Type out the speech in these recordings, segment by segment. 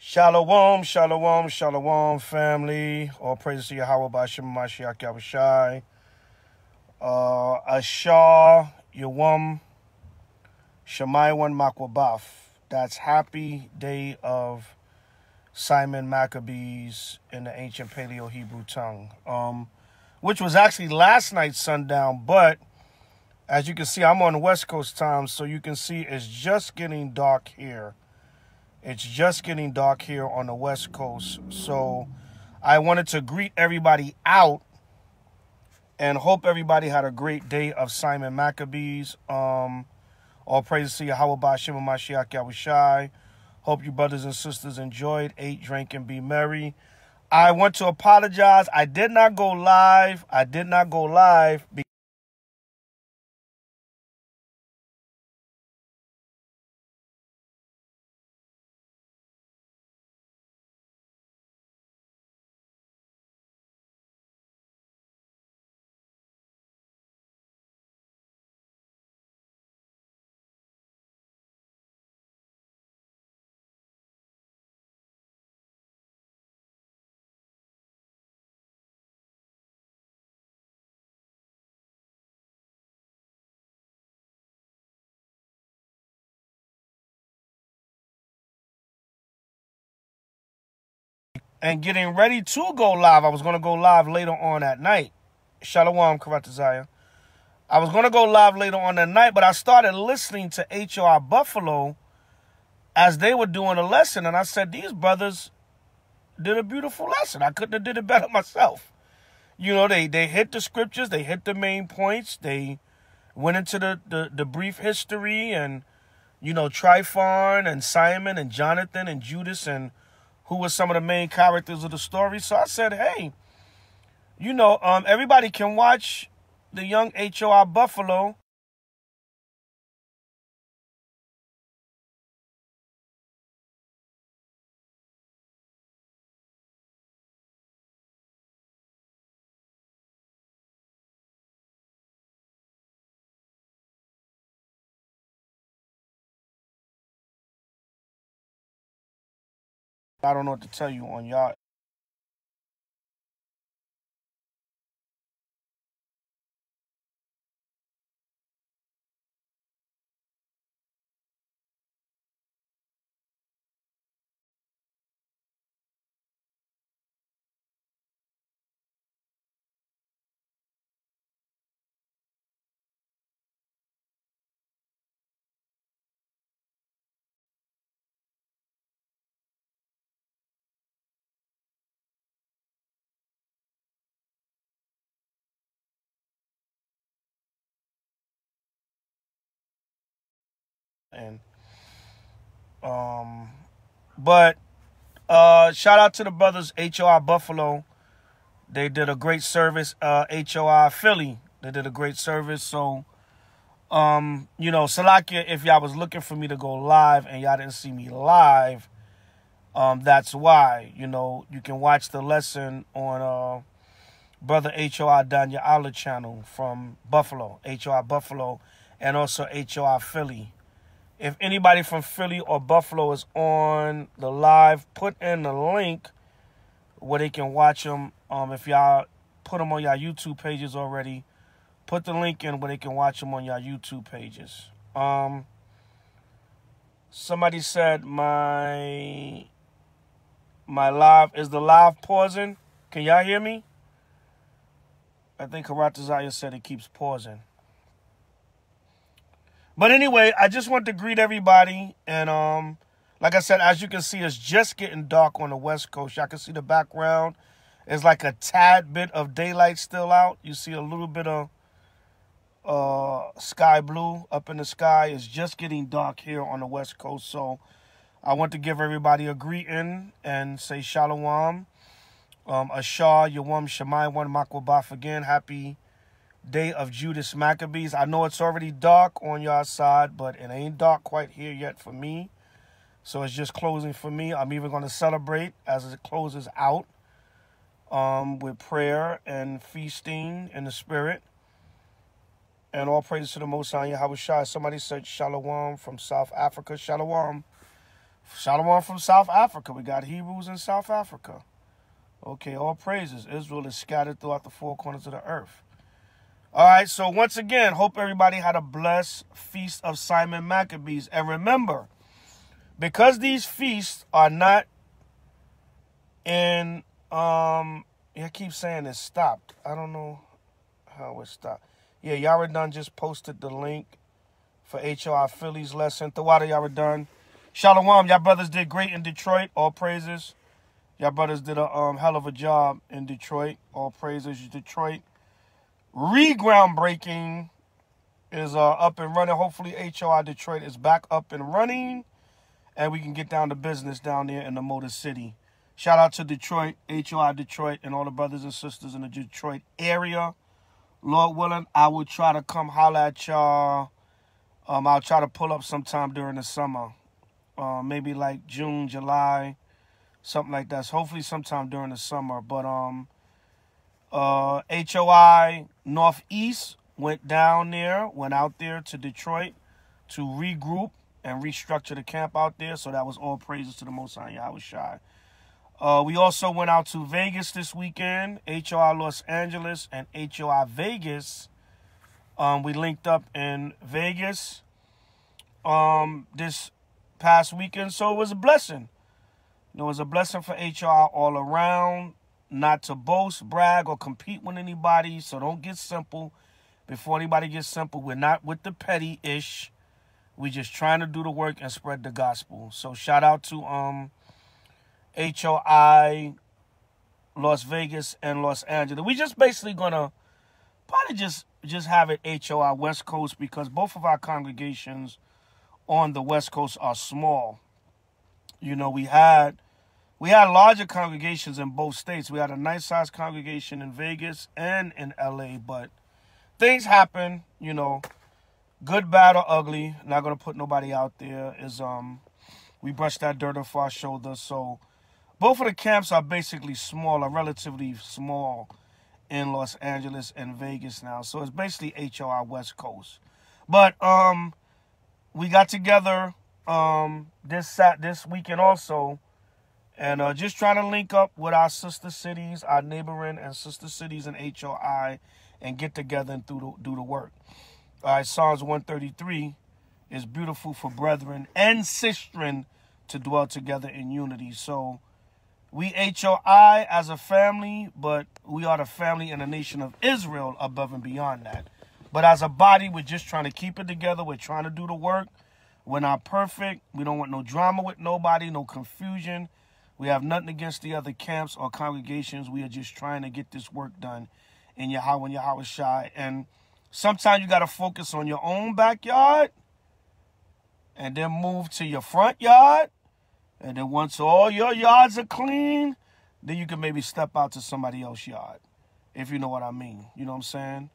Shalom, shalom, shalom, family. All praises to Yahweh by 𝐤𝐄𝐄𝐄. H.O.I, 𝐤𝐄𝐅𝐄. That's happy day of Simon Maccabees in the ancient Paleo Hebrew tongue. Which was actually last night's sundown, but as you can see, I'm on the West Coast time, so you can see it's just getting dark here. It's just getting dark here on the West Coast. So I wanted to greet everybody out and hope everybody had a great day of Simon Maccabees. All praises to Yahweh B'Hashem Mashiach Yahushai. Hope you brothers and sisters enjoyed, ate, drank, and be merry. I want to apologize. I did not go live. And getting ready to go live. I was going to go live later on at night. Shalom, Karatazaya. I was going to go live later on that night, but I started listening to H.O.I. Buffalo as they were doing a lesson, and I said, these brothers did a beautiful lesson. I couldn't have did it better myself. You know, they hit the scriptures, they hit the main points, they went into the brief history and, you know, Tryphon and Simon and Jonathan and Judas and who were some of the main characters of the story. So I said, hey, you know, everybody can watch the young H.O.I. Buffalo. I don't know what to tell you on y'all. And but shout out to the brothers H.O.I. Buffalo. They did a great service. H.O.I. Philly, they did a great service. So you know, Salakia, if y'all was looking for me to go live and y'all didn't see me live, that's why. You know, you can watch the lesson on brother H.O.I. Danya Allah channel from Buffalo, H.O.I. Buffalo, and also H.O.I. Philly. If anybody from Philly or Buffalo is on the live, put in the link where they can watch them. If y'all put them on y'all YouTube pages already, put the link in where they can watch them on y'all YouTube pages. Somebody said my live, is the live pausing? Can y'all hear me? I think Karatazaya said it keeps pausing. But anyway, I just want to greet everybody. And like I said, as you can see, it's just getting dark on the West Coast. Y'all can see the background. It's like a tad bit of daylight still out. You see a little bit of sky blue up in the sky. It's just getting dark here on the West Coast. So I want to give everybody a greeting and say shalom. Ashar, Yawam, Shemai, one Makwabaf again. Happy day of Judas Maccabees. I know it's already dark on y'all side, but it ain't dark quite here yet for me. So it's just closing for me. I'm even going to celebrate as it closes out with prayer and feasting in the spirit. And all praise to the Most High Yahushua. Somebody said shalom from South Africa. Shalom Shalom from South Africa. We got Hebrews in South Africa. Okay, all praises. Israel is scattered throughout the four corners of the earth. All right, so once again, hope everybody had a blessed feast of Simon Maccabees. And remember, because these feasts are not in, I keep saying it's stopped. I don't know how it stopped. Yeah, Yaradan just posted the link for HOI Philly's lesson. Thawadah, Yaradan. Shalom, y'all brothers did great in Detroit. All praises. Y'all brothers did a hell of a job in Detroit. All praises, Detroit. Groundbreaking is up and running. Hopefully HOI Detroit is back up and running, and we can get down to business down there in the Motor City. Shout out to Detroit, HOI Detroit, and all the brothers and sisters in the Detroit area. Lord willing, I will try to come holler at y'all. I'll try to pull up sometime during the summer. Maybe like June, July, something like that. So hopefully sometime during the summer. But HOI Northeast went out there to Detroit to regroup and restructure the camp out there. So that was all praises to the Most High Yahweh. We also went out to Vegas this weekend, HOI Los Angeles and HOI Vegas. We linked up in Vegas this past weekend, so it was a blessing. It was a blessing for HOI all around. Not to boast, brag, or compete with anybody, so don't get simple. Before anybody gets simple, we're not with the petty-ish. We're just trying to do the work and spread the gospel. So shout out to HOI Las Vegas and Los Angeles. We just basically gonna probably just have it HOI West Coast, because both of our congregations on the West Coast are small. You know, we had larger congregations in both states. We had a nice-sized congregation in Vegas and in L.A., but things happen, you know, good, bad, or ugly. Not going to put nobody out there. We brush that dirt off our shoulders. So both of the camps are basically small, or relatively small, in Los Angeles and Vegas now. So it's basically HOI West Coast. But we got together this weekend also, and just trying to link up with our sister cities, our neighboring and sister cities in HOI, and get together and do the work. All right, Psalms 133 is beautiful for brethren and sistren to dwell together in unity. So we HOI as a family, but we are the family and the nation of Israel above and beyond that. But as a body, we're just trying to keep it together. We're trying to do the work. We're not perfect. We don't want no drama with nobody, no confusion. We have nothing against the other camps or congregations. We are just trying to get this work done in Yahweh and Yahweh Shai. And sometimes you got to focus on your own backyard and then move to your front yard. And then once all your yards are clean, then you can maybe step out to somebody else's yard, if you know what I mean. You know what I'm saying?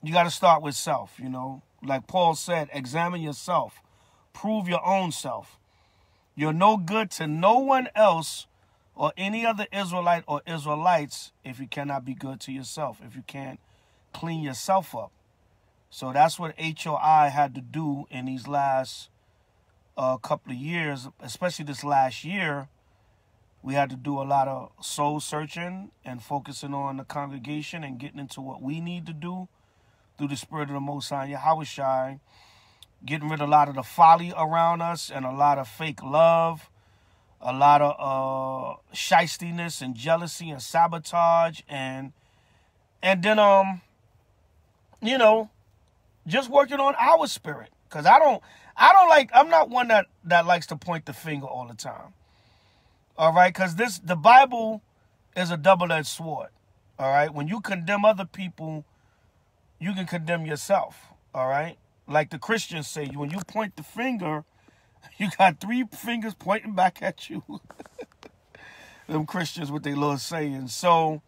You got to start with self, you know. Like Paul said, examine yourself. Prove your own self. You're no good to no one else or any other Israelite or Israelites if you cannot be good to yourself, if you can't clean yourself up. So that's what HOI had to do in these last couple of years, especially this last year. We had to do a lot of soul searching and focusing on the congregation and getting into what we need to do through the Spirit of the Most High Yahweh Shai. Getting rid of a lot of the folly around us and a lot of fake love, a lot of shystiness and jealousy and sabotage, and then you know, just working on our spirit. Because I'm not one that likes to point the finger all the time. All right, because the Bible is a double-edged sword. All right, when you condemn other people, you can condemn yourself. All right. Like the Christians say, when you point the finger, you got three fingers pointing back at you. Them Christians with their little sayings. So,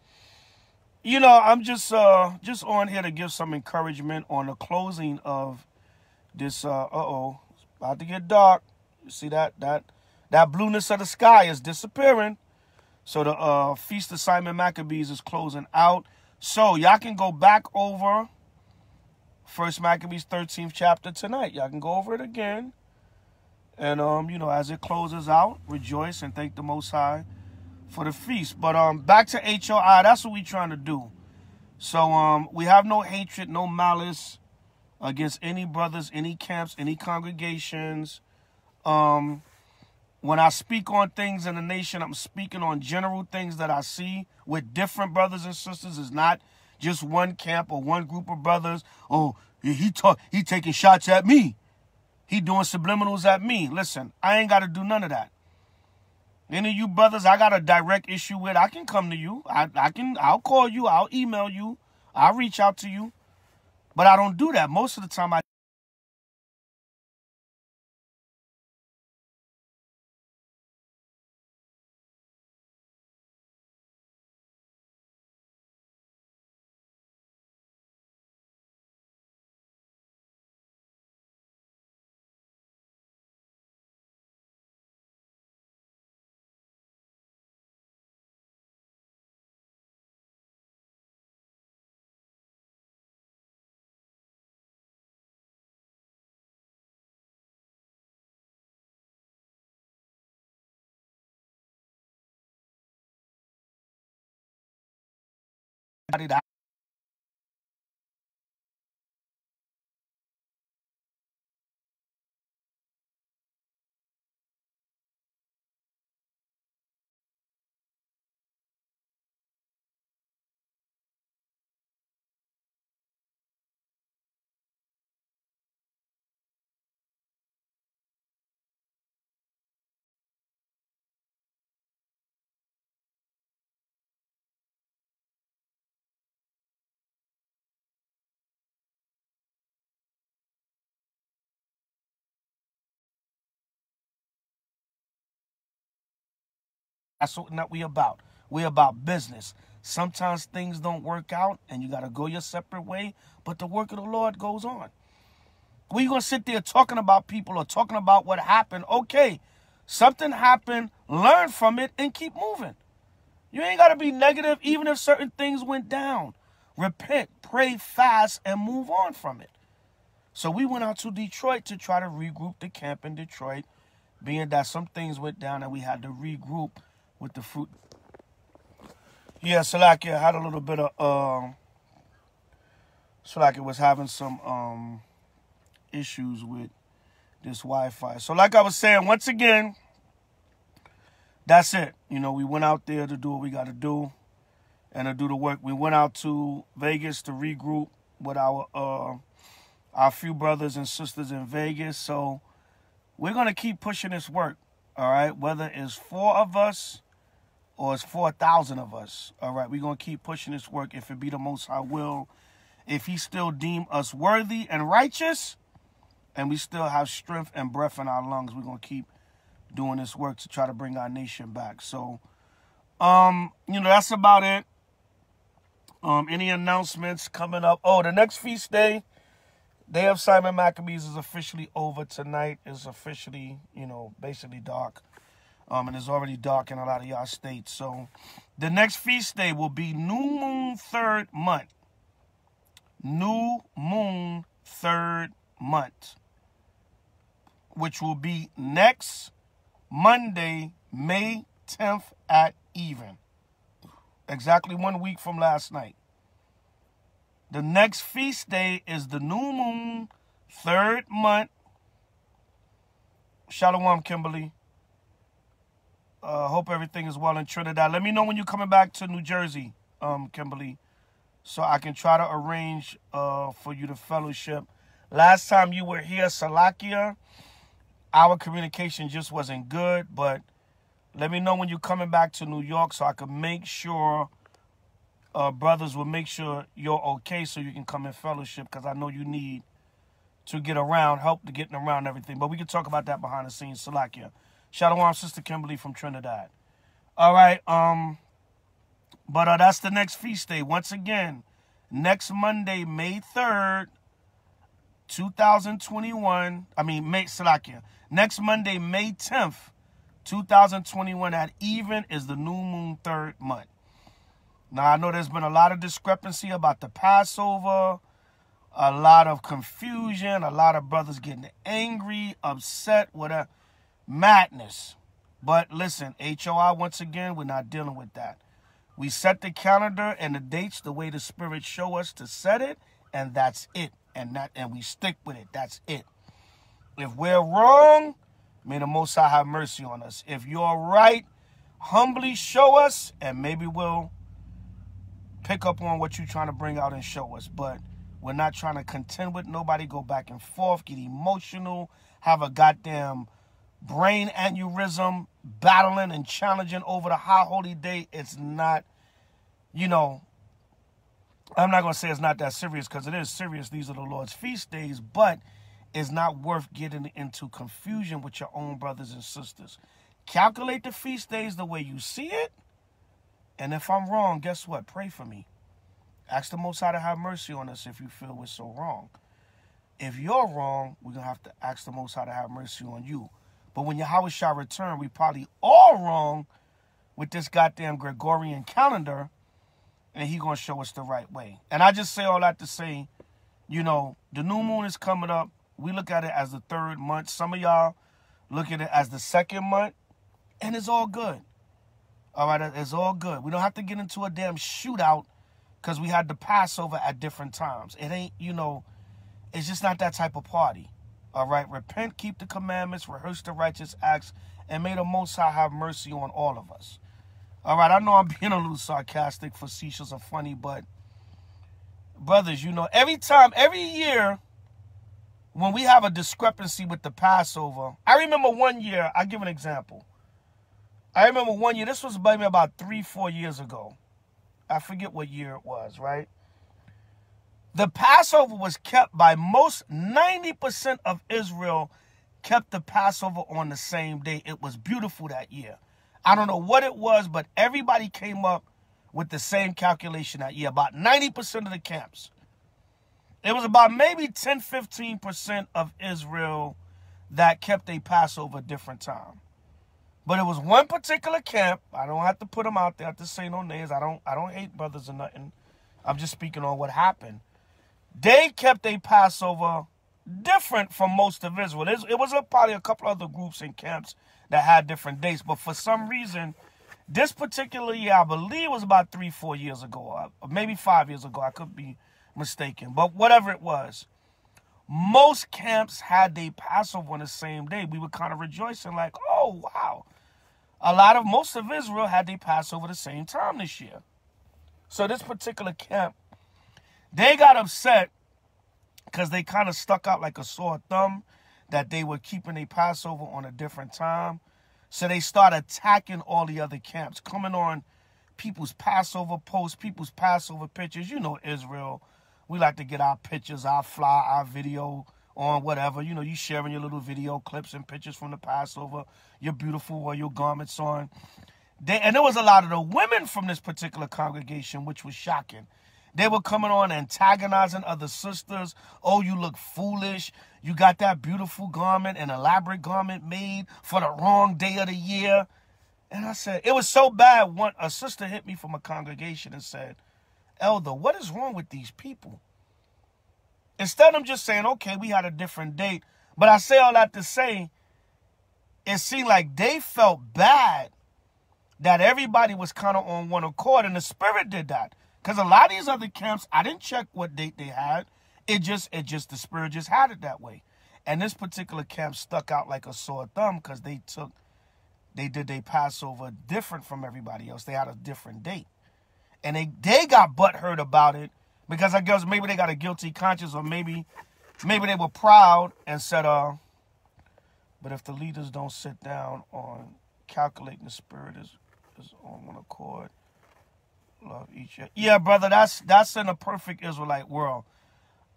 you know, I'm just on here to give some encouragement on the closing of this. It's about to get dark. You see that blueness of the sky is disappearing. So the Feast of Simon Maccabees is closing out. So y'all can go back over 1 Maccabees 13th chapter tonight. Y'all can go over it again. And, you know, as it closes out, rejoice and thank the Most High for the feast. But back to HOI, that's what we're trying to do. So we have no hatred, no malice against any brothers, any camps, any congregations. When I speak on things in the nation, I'm speaking on general things that I see with different brothers and sisters. It's not just one camp or one group of brothers. Oh, he taking shots at me. He doing subliminals at me. Listen, I ain't got to do none of that. Any of you brothers I got a direct issue with, I can come to you. I'll call you. I'll email you. I'll reach out to you. But I don't do that. Most of the time I that's what we about. We about business. Sometimes things don't work out and you got to go your separate way, but the work of the Lord goes on. We going to sit there talking about people or talking about what happened. Okay, something happened, learn from it, and keep moving. You ain't got to be negative even if certain things went down. Repent, pray, fast, and move on from it. So we went out to Detroit to try to regroup the camp in Detroit, being that some things went down and we had to regroup with the fruit. Yeah, Salakia had a little bit of, Salakia was having some issues with this Wi-Fi. So like I was saying, once again, that's it. You know, we went out there to do what we got to do and to do the work. We went out to Vegas to regroup with our few brothers and sisters in Vegas. So we're going to keep pushing this work, all right? Whether it's 4 of us or it's 4,000 of us, all right? We're going to keep pushing this work if it be the Most High will. If he still deem us worthy and righteous and we still have strength and breath in our lungs, we're going to keep doing this work to try to bring our nation back. So, you know, that's about it. Any announcements coming up? Oh, the next feast day of Simon Maccabees is officially over tonight. It's officially, you know, basically dark. And it's already dark in a lot of y'all states. So the next feast day will be New Moon 3rd month. New Moon 3rd month. Which will be next Monday, May 10th at even. Exactly 1 week from last night. The next feast day is the New Moon 3rd month. Shalom, Kimberly. Hope everything is well in Trinidad. Let me know when you're coming back to New Jersey, Kimberly, so I can try to arrange for you to fellowship. Last time you were here, Salakia, our communication just wasn't good, but let me know when you're coming back to New York so I can make sure, brothers will make sure you're okay so you can come in fellowship, because I know you need to get around, help to getting around everything. But we can talk about that behind the scenes, Salakia. Shalom, Sister Kimberly from Trinidad. All right, but that's the next feast day. Once again, next Monday, May 3rd, 2021. Salakia. Next Monday, May 10th, 2021 at even is the New Moon 3rd month. Now, I know there's been a lot of discrepancy about the Passover, a lot of confusion, a lot of brothers getting angry, upset, whatever. Madness. But listen, HOI, once again, we're not dealing with that. We set the calendar and the dates the way the Spirit show us to set it, and that's it. And we stick with it. That's it. If we're wrong, may the Most High have mercy on us. If you're right, humbly show us, and maybe we'll pick up on what you're trying to bring out and show us. But we're not trying to contend with nobody, go back and forth, get emotional, have a goddamn brain aneurysm, battling and challenging over the high holy day. It's not, I'm not going to say it's not that serious, because it is serious. These are the Lord's feast days, but it's not worth getting into confusion with your own brothers and sisters. Calculate the feast days the way you see it, and if I'm wrong, guess what? Pray for me. Ask the Most High to have mercy on us if you feel we're so wrong. If you're wrong, we're going to have to ask the Most High to have mercy on you. But when Yahweh shall return, we probably all wrong with this goddamn Gregorian calendar, and he going to show us the right way. And I just say all that to say, the new moon is coming up. We look at it as the third month. Some of y'all look at it as the second month, and it's all good. All right, it's all good. We don't have to get into a damn shootout because we had the Passover at different times. It ain't, it's just not that type of party. All right, repent, keep the commandments, rehearse the righteous acts, and may the Most High have mercy on all of us. All right, I know I'm being a little sarcastic, facetious, or funny, but brothers, every year when we have a discrepancy with the Passover, I remember one year, I'll give an example. I remember one year, this was maybe about 3-4 years ago. I forget what year it was, right? The Passover was kept by 90% of Israel kept the Passover on the same day. It was beautiful that year. I don't know what it was, but everybody came up with the same calculation that year. About 90% of the camps. It was about maybe 10-15% of Israel that kept a Passover a different time. But it was one particular camp. I don't have to put them out there. I have to say no names. I don't hate brothers or nothing. I'm just speaking on what happened. They kept a Passover different from most of Israel. It was probably a couple other groups and camps that had different dates. But for some reason, this particular year, I believe it was about 3-4 years ago, or maybe 5 years ago. I could be mistaken. But whatever it was, most camps had their Passover on the same day. We were kind of rejoicing like, oh, wow. Most of Israel had their Passover the same time this year. So this particular camp, they got upset because they kind of stuck out like a sore thumb that they were keeping a Passover on a different time. So they started attacking all the other camps, coming on people's Passover posts, people's Passover pictures. Israel, we like to get our pictures, our fly, our video on whatever. You sharing your little video clips and pictures from the Passover, your beautiful royal garments on. And there was a lot of the women from this particular congregation, which was shocking. They were coming on antagonizing other sisters. Oh, you look foolish. You got that beautiful garment, an elaborate garment made for the wrong day of the year. And I said, it was so bad. A sister hit me from a congregation and said, Elder, what is wrong with these people? Instead of them just saying, okay, we had a different date. But I say all that to say, it seemed like they felt bad that everybody was kind of on one accord. And the Spirit did that. Because a lot of these other camps, I didn't check what date they had. The Spirit just had it that way. And this particular camp stuck out like a sore thumb because they did their Passover different from everybody else. They had a different date. And they got butthurt about it because I guess maybe they got a guilty conscience, or maybe they were proud and said, but if the leaders don't sit down on calculating, the Spirit is on one accord. Love each other. Yeah, brother, that's in a perfect Israelite world.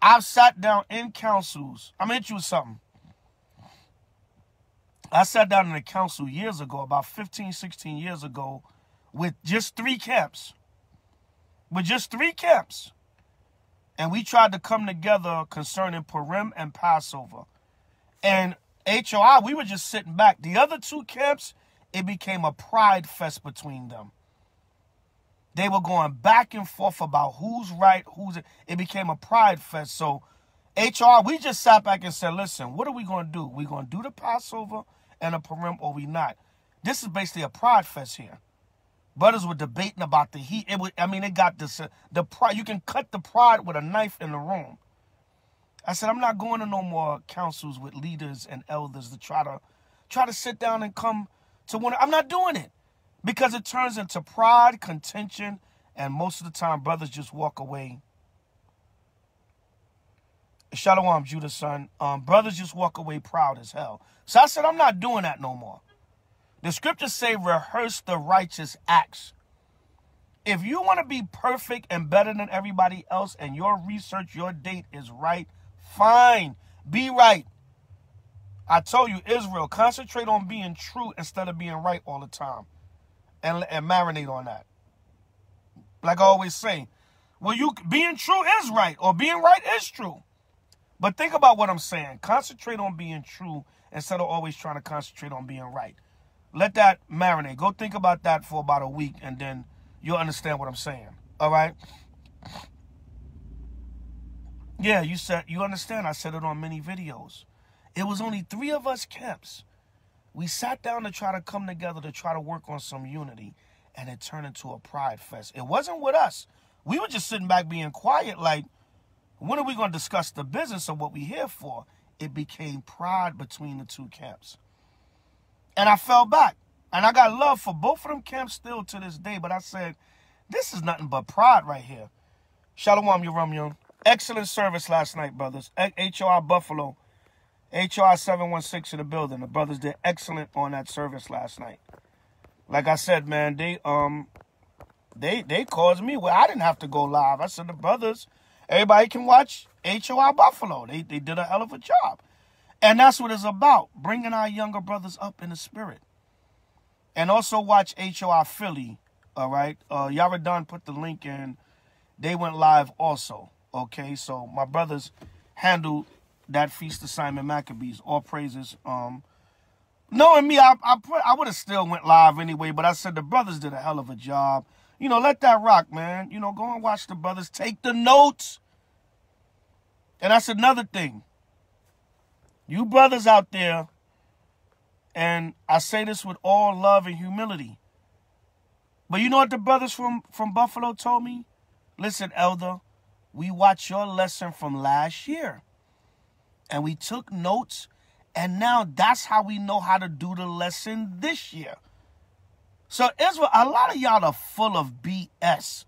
I've sat down in councils. I'm going to hit you with something. I sat down in a council years ago, about 15, 16 years ago, with just 3 camps. And we tried to come together concerning Purim and Passover. And HOI, we were just sitting back. The other 2 camps, it became a pride fest between them. They were going back and forth about who's right, it became a pride fest. So HOI, we just sat back and said, listen, what are we going to do? We're going to do the Passover in a parim or we not. This is basically a pride fest here. Brothers were debating about the heat. It got this, the pride. You can cut the pride with a knife in the room. I said, I'm not going to no more councils with leaders and elders to try to sit down and come to one. I'm not doing it because it turns into pride, contention, and most of the time brothers just walk away. Shalom, Judah son. Brothers just walk away proud as hell. So I said, I'm not doing that no more. The scriptures say, rehearse the righteous acts. If you want to be perfect and better than everybody else and your research, your date is right, fine. Be right. I told you, Israel, concentrate on being true instead of being right all the time. And marinate on that. Like I always say, well, being true is right, or being right is true. But think about what I'm saying. Concentrate on being true instead of always trying to concentrate on being right. Let that marinate. Go think about that for about a week, and then you'll understand what I'm saying. All right? Yeah, you understand. I said it on many videos. It was only 3 of us camps. We sat down to try to come together to try to work on some unity, and it turned into a pride fest. It wasn't with us. We were just sitting back being quiet like, when are we going to discuss the business of what we're here for? It became pride between the 2 camps. And I fell back. And I got love for both of them camps still to this day. But I said, this is nothing but pride right here. Shalom, 𝐉𝐄𝐄. Excellent service last night, brothers. HOI Buffalo. HOI 716 in the building. The brothers did excellent on that service last night. Like I said, man, they caused me. Well, I didn't have to go live. I said, the brothers, everybody can watch HOI Buffalo. They did a hell of a job. And that's what it's about, bringing our younger brothers up in the spirit. And also watch HOI Philly, all right? Yaradan put the link in. They went live also, okay? So my brothers handled that Feast of Simon Maccabees. All praises. Knowing me, I would have still went live anyway, but I said the brothers did a hell of a job. You know, let that rock, man. You know, go and watch the brothers. Take the notes. And that's another thing. You brothers out there, and I say this with all love and humility, but you know what the brothers from Buffalo told me? Listen, elder, we watched your lesson from last year, and we took notes, and now that's how we know how to do the lesson this year. So Israel, a lot of y'all are full of BS.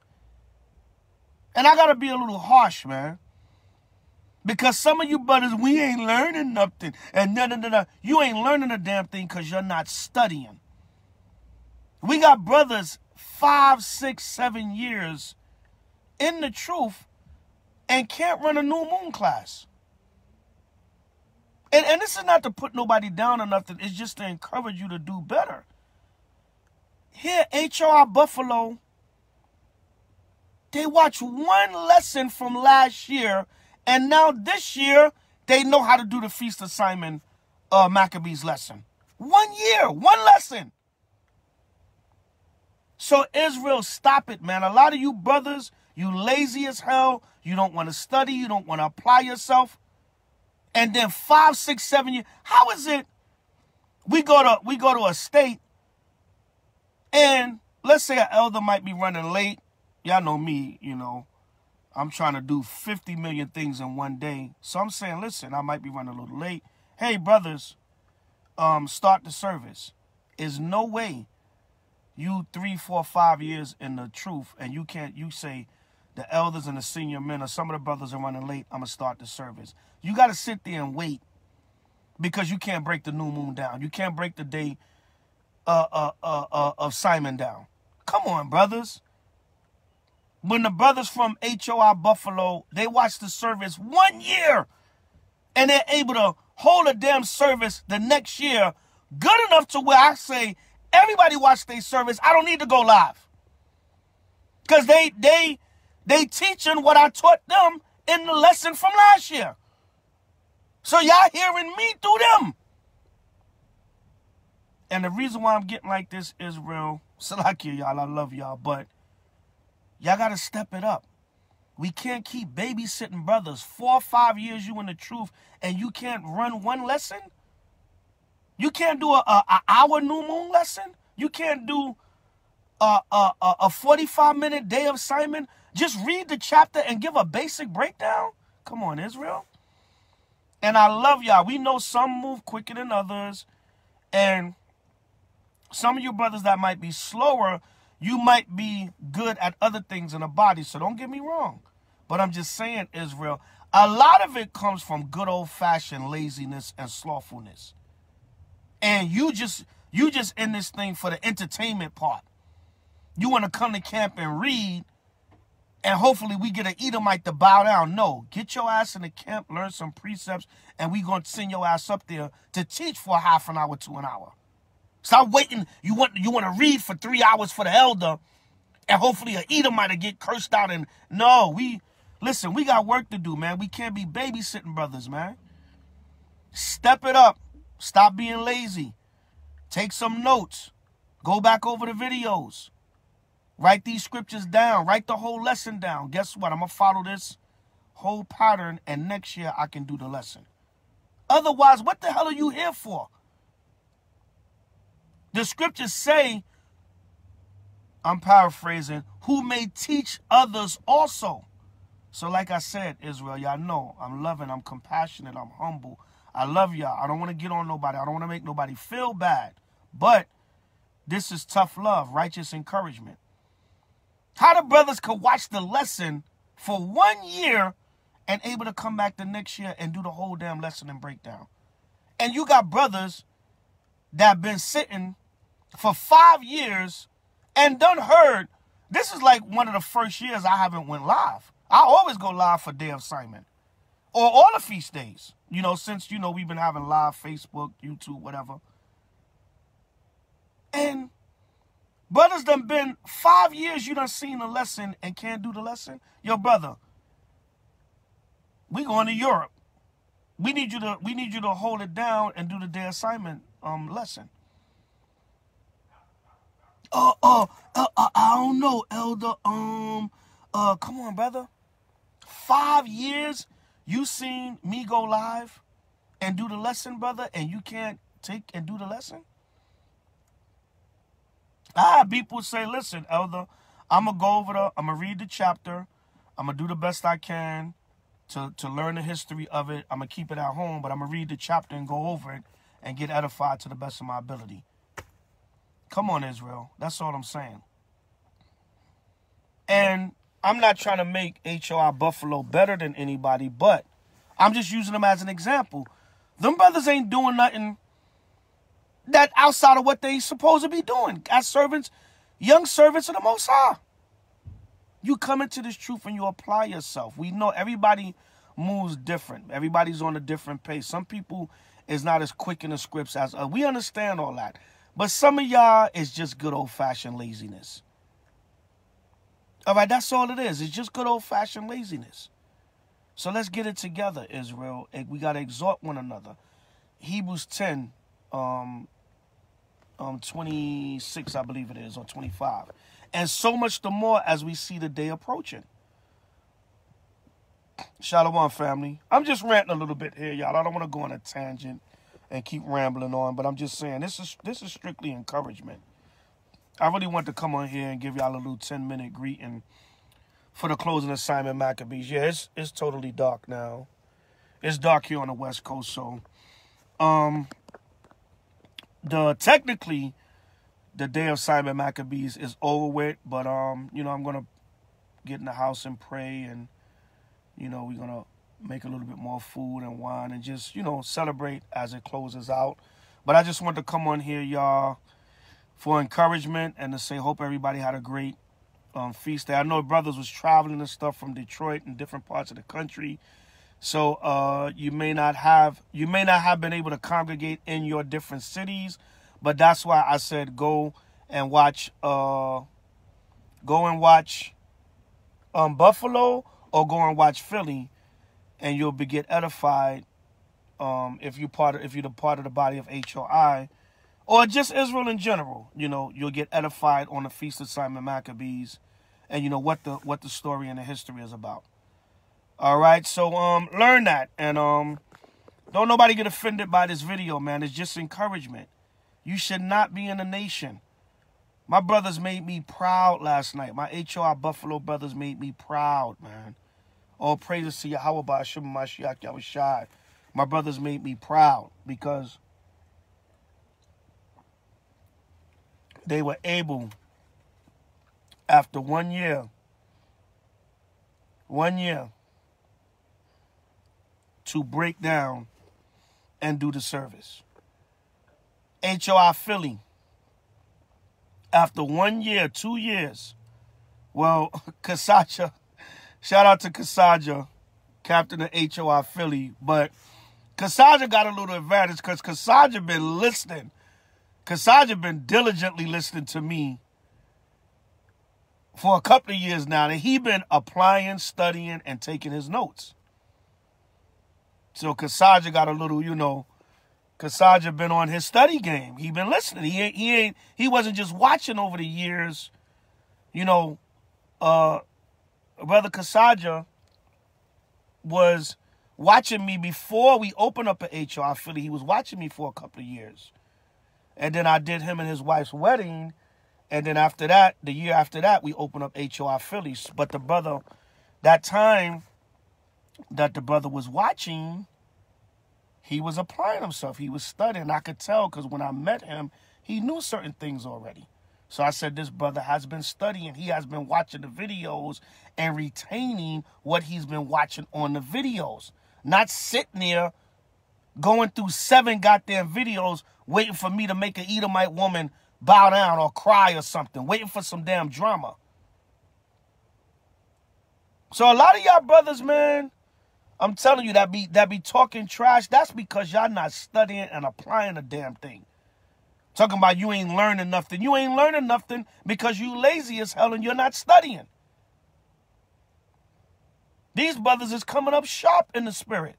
And I got to be a little harsh, man. Because some of you brothers, we ain't learning nothing. And no. You ain't learning a damn thing because you're not studying. We got brothers 5, 6, 7 years in the truth and can't run a new moon class. And this is not to put nobody down or nothing. It's just to encourage you to do better. Here, HOI Buffalo, they watch one lesson from last year, and now this year, they know how to do the Feast of Simon Maccabees lesson. 1 year, one lesson. So Israel, stop it, man. A lot of you brothers, you lazy as hell. You don't want to study. You don't want to apply yourself. And then 5, 6, 7 years. How is it we go to a state, and let's say an elder might be running late. Y'all know me, you know. I'm trying to do 50 million things in one day. So I'm saying, listen, I might be running a little late. Hey, brothers, start the service. There's no way you 3, 4, 5 years in the truth, and you say the elders and the senior men or some of the brothers are running late, I'm going to start the service. You got to sit there and wait because you can't break the new moon down. You can't break the day of Simon down. Come on, brothers. When the brothers from HOI Buffalo, they watch the service 1 year and they're able to hold a damn service the next year good enough to where I say, everybody watch their service. I don't need to go live. Because they teaching what I taught them in the lesson from last year. So y'all hearing me through them. And the reason why I'm getting like this, Israel, Salakia, y'all, I love y'all, but y'all got to step it up. We can't keep babysitting brothers. 4 or 5 years you in the truth and you can't run one lesson? You can't do a hour new moon lesson. You can't do a 45-minute day of Simon. Just read the chapter and give a basic breakdown. Come on, Israel. And I love y'all. We know some move quicker than others. And some of you brothers that might be slower, you might be good at other things in the body. So don't get me wrong. But I'm just saying, Israel, a lot of it comes from good old-fashioned laziness and slothfulness. And you just in this thing for the entertainment part. You want to come to camp and read, and hopefully we get an Edomite to bow down. No, get your ass in the camp, learn some precepts, and we going to send your ass up there to teach for half an hour to an hour. Stop waiting. You want to read for 3 hours for the elder, and hopefully an Edomite to get cursed out. And no, listen, we got work to do, man. We can't be babysitting brothers, man. Step it up. Stop being lazy. Take some notes. Go back over the videos. Write these scriptures down. Write the whole lesson down. Guess what? I'm going to follow this whole pattern, and next year I can do the lesson. Otherwise, what the hell are you here for? The scriptures say, I'm paraphrasing, who may teach others also. So like I said, Israel, y'all know I'm loving, I'm compassionate, I'm humble. I love y'all. I don't want to get on nobody. I don't want to make nobody feel bad. But this is tough love, righteous encouragement. How the brothers could watch the lesson for 1 year and able to come back the next year and do the whole damn lesson and breakdown. And you got brothers that have been sitting for 5 years and done heard. This is like one of the first years I haven't went live. I always go live for Day of Simon. Or all the feast days. You know, since, you know, we've been having live Facebook, YouTube, whatever. And brothers done been 5 years you done seen the lesson and can't do the lesson. Yo, brother, we going to Europe. We need you to hold it down and do the Day of Simon lesson. I don't know, elder. Come on, brother. 5 years you seen me go live and do the lesson, brother, and you can't take and do the lesson? People say, listen, elder, I'm going to go over I'm going to read the chapter. I'm going to do the best I can to learn the history of it. I'm going to keep it at home, but I'm going to read the chapter and go over it and get edified to the best of my ability. Come on, Israel. That's all I'm saying. And I'm not trying to make HOI Buffalo better than anybody, but I'm just using them as an example. Them brothers ain't doing nothing that outside of what they supposed to be doing as servants, young servants of the Most High. You come into this truth and you apply yourself. We know everybody moves different. Everybody's on a different pace. Some people is not as quick in the scripts as we understand all that. But some of y'all is just good old-fashioned laziness. All right, that's all it is. It's just good old-fashioned laziness. So let's get it together, Israel. We got to exhort one another. Hebrews 10, 26, I believe it is, or 25. And so much the more as we see the day approaching. Shalom, family. I'm just ranting a little bit here, y'all. I don't want to go on a tangent and keep rambling on, but I'm just saying this is strictly encouragement. I really want to come on here and give y'all a little 10-minute greeting for the closing of Simon Maccabees. Yeah, it's totally dark now. It's dark here on the West Coast, so technically the day of Simon Maccabees is over with, but you know, I'm gonna get in the house and pray, and you know, we're gonna make a little bit more food and wine and just, you know, celebrate as it closes out. But I just wanted to come on here, y'all, for encouragement and to say hope everybody had a great feast day. I know brothers was traveling and stuff from Detroit and different parts of the country, so you may not have been able to congregate in your different cities, but that's why I said go and watch Buffalo or go and watch Philly, and you'll get edified if you're the part of the body of HOI. Or just Israel in general. You know, you'll get edified on the Feast of Simon Maccabees, and you know what the story and the history is about. All right, so learn that, and Don't nobody get offended by this video, man. It's just encouragement. You should not be in the nation. My brothers made me proud last night. My HOI Buffalo brothers made me proud, man. All praises to Yahweh Ba'ashem Mashiach Yahushai. My brothers made me proud because they were able, after 1 year, to break down and do the service. HOI Philly, after 1 year, 2 years, well, Kasaja, shout out to Kasaja, captain of HOI Philly, but Kasaja got a little advantage because Kasaja been listening. Kasaja been diligently listening to me for a couple of years now, and he been applying, studying, and taking his notes. So Kasaja got a little, you know, Kasaja been on his study game. He been listening. He wasn't just watching over the years. You know, Brother Kasaja was watching me before we opened up a HOI Philly. He was watching me for a couple of years. And then I did him and his wife's wedding. And then after that, the year after that, we opened up HOI Philly. But the brother, that time that the brother was watching, he was applying himself. He was studying. I could tell because when I met him, he knew certain things already. So I said, this brother has been studying. He has been watching the videos and retaining what he's been watching on the videos. Not sitting there going through 7 goddamn videos waiting for me to make an Edomite woman bow down or cry or something. Waiting for some damn drama. So a lot of y'all brothers, man, I'm telling you, that be talking trash. That's because y'all not studying and applying a damn thing. Talking about you ain't learning nothing. You ain't learning nothing because you lazy as hell and you're not studying. These brothers is coming up sharp in the spirit.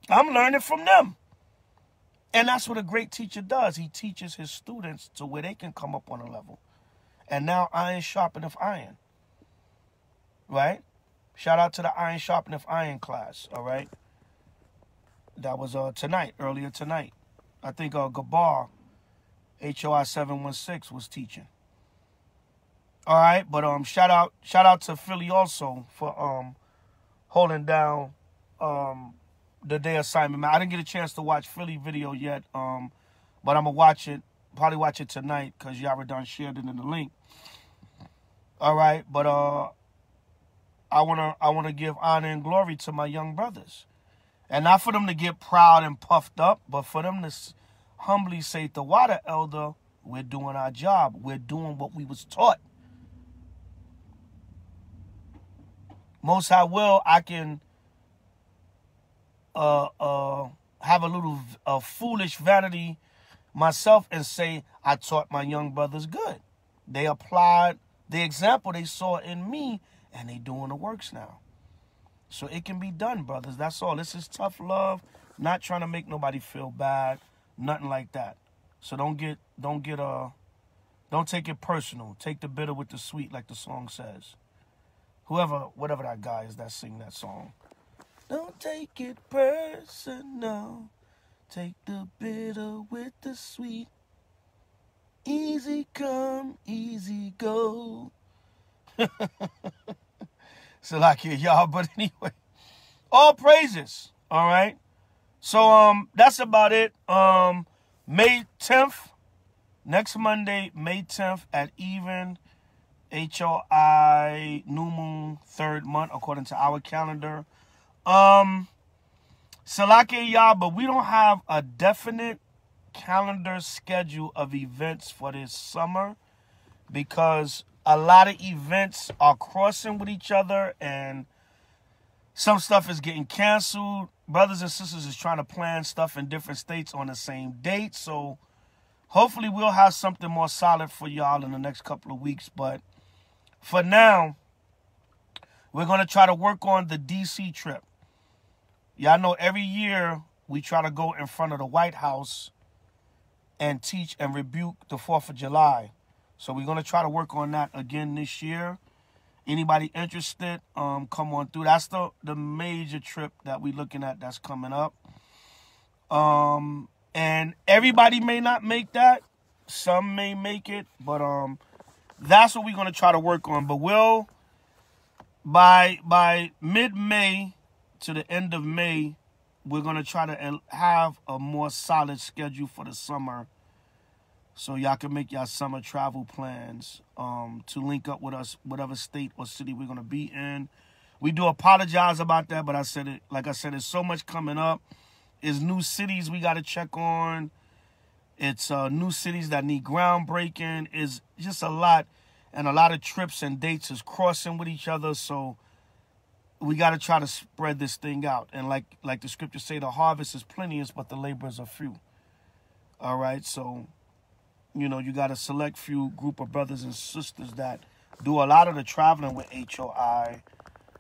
I'm learning from them. And that's what a great teacher does. He teaches his students to where they can come up on a level. And now iron sharpeneth iron. Right? Shout out to the iron sharpeneth iron class. All right? That was earlier tonight. I think Gabar, HOI 716, was teaching. All right, but shout out to Philly also for holding down the day assignment. I didn't get a chance to watch Philly video yet, but I'm gonna watch it. Probably watch it tonight because y'all done shared it in the link. All right, but I wanna give honor and glory to my young brothers. And not for them to get proud and puffed up, but for them to humbly say, Thawadah, elder, we're doing our job. We're doing what we was taught. Most High will, I can have a little foolish vanity myself and say, I taught my young brothers good. They applied the example they saw in me, and they doing the works now. So it can be done, brothers. That's all. This is tough love. Not trying to make nobody feel bad. Nothing like that. So don't take it personal. Take the bitter with the sweet, like the song says. Whatever that guy is that sing that song. Don't take it personal. Take the bitter with the sweet. Easy come, easy go. So like y'all, but anyway, all praises. All right. So that's about it. May 10th, next Monday, May 10th at even, HOI new moon 3rd month according to our calendar. Salake y'all, but we don't have a definite calendar schedule of events for this summer because a lot of events are crossing with each other and some stuff is getting canceled. Brothers and sisters is trying to plan stuff in different states on the same date. So hopefully we'll have something more solid for y'all in the next couple of weeks. But for now, we're going to try to work on the D.C. trip. Y'all know every year we try to go in front of the White House and teach and rebuke the 4th of July. So we're going to try to work on that again this year. Anybody interested, come on through. That's the major trip that we're looking at that's coming up. And everybody may not make that. Some may make it, but that's what we're going to try to work on. But we'll, by mid-May to the end of May, we're going to try to have a more solid schedule for the summer, so y'all can make y'all summer travel plans to link up with us, whatever state or city we're going to be in. We do apologize about that, but like I said, there's so much coming up. It's new cities we got to check on. It's new cities that need groundbreaking. It's just a lot, and a lot of trips and dates is crossing with each other, so we got to try to spread this thing out. And like the scriptures say, the harvest is plenteous, but the laborers are few. All right, so you know, you got a select few group of brothers and sisters that do a lot of the traveling with HOI.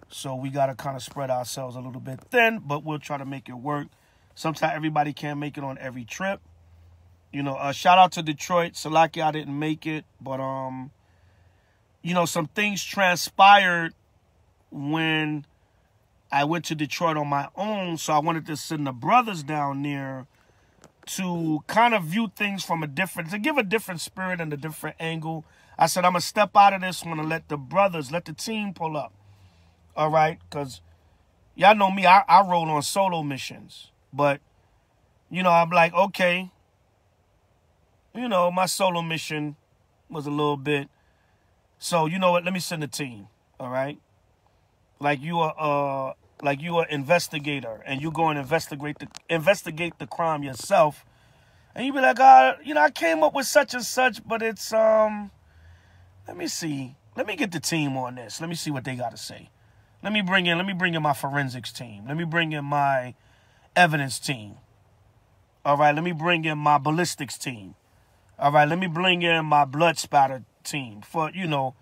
So we got to kind of spread ourselves a little bit thin, but we'll try to make it work. Sometimes everybody can't make it on every trip. You know, shout out to Detroit. Salaki, I didn't make it, but, you know, some things transpired when I went to Detroit on my own. So I wanted to send the brothers down there to kind of view things from to give a different spirit and a different angle. I said, I'm going to step out of this. I'm going to let the team pull up. All right? Because y'all know me, I roll on solo missions. But, you know, I'm like, okay, you know, my solo mission was a little bit. So, you know what? Let me send a team. All right? Like you are an investigator, and you go and investigate the crime yourself, and you be like, you know, I came up with such and such, but it's let me see, let me get the team on this. Let me see what they got to say. Let me bring in my forensics team. Let me bring in my evidence team. All right, let me bring in my ballistics team. All right, let me bring in my blood spatter team for, you know,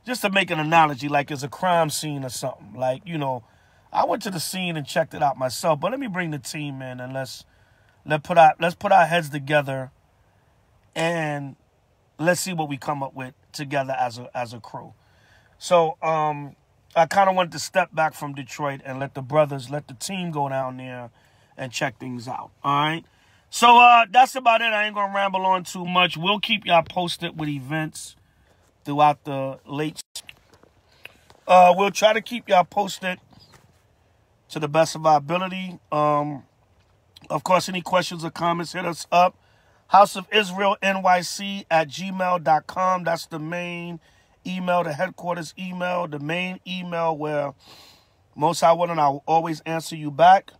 just to make an analogy, like it's a crime scene or something. Like, you know, I went to the scene and checked it out myself, but let me bring the team in and let's put our heads together, and let's see what we come up with together as a crew. So I kind of wanted to step back from Detroit and let the team go down there and check things out. All right. So that's about it. I ain't gonna ramble on too much. We'll keep y'all posted with events throughout the late. We'll try to keep y'all posted to the best of our ability. Of course, any questions or comments, hit us up. House of Israel NYC @gmail.com. That's the main email, the headquarters email, the main email where Most High willing, I will always answer you back.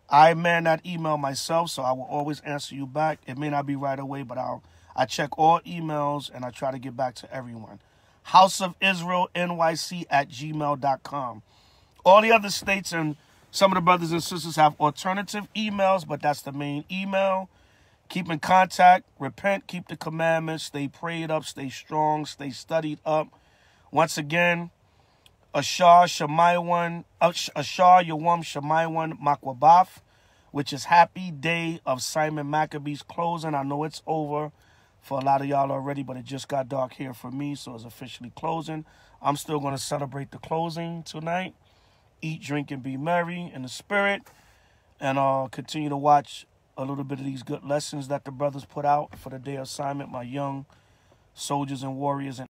I man that email myself, so I will always answer you back. It may not be right away, but I check all emails and I try to get back to everyone. House of Israel NYC @gmail.com. All the other states and some of the brothers and sisters have alternative emails, but that's the main email. Keep in contact, repent, keep the commandments, stay prayed up, stay strong, stay studied up. Once again, Ashar Yawam Shemaywan Makwabaf, which is happy day of Simon Maccabees closing. I know it's over for a lot of y'all already, but it just got dark here for me, so it's officially closing. I'm still going to celebrate the closing tonight. Eat, drink, and be merry in the spirit. And continue to watch a little bit of these good lessons that the brothers put out for the day of assignment, my young soldiers and warriors and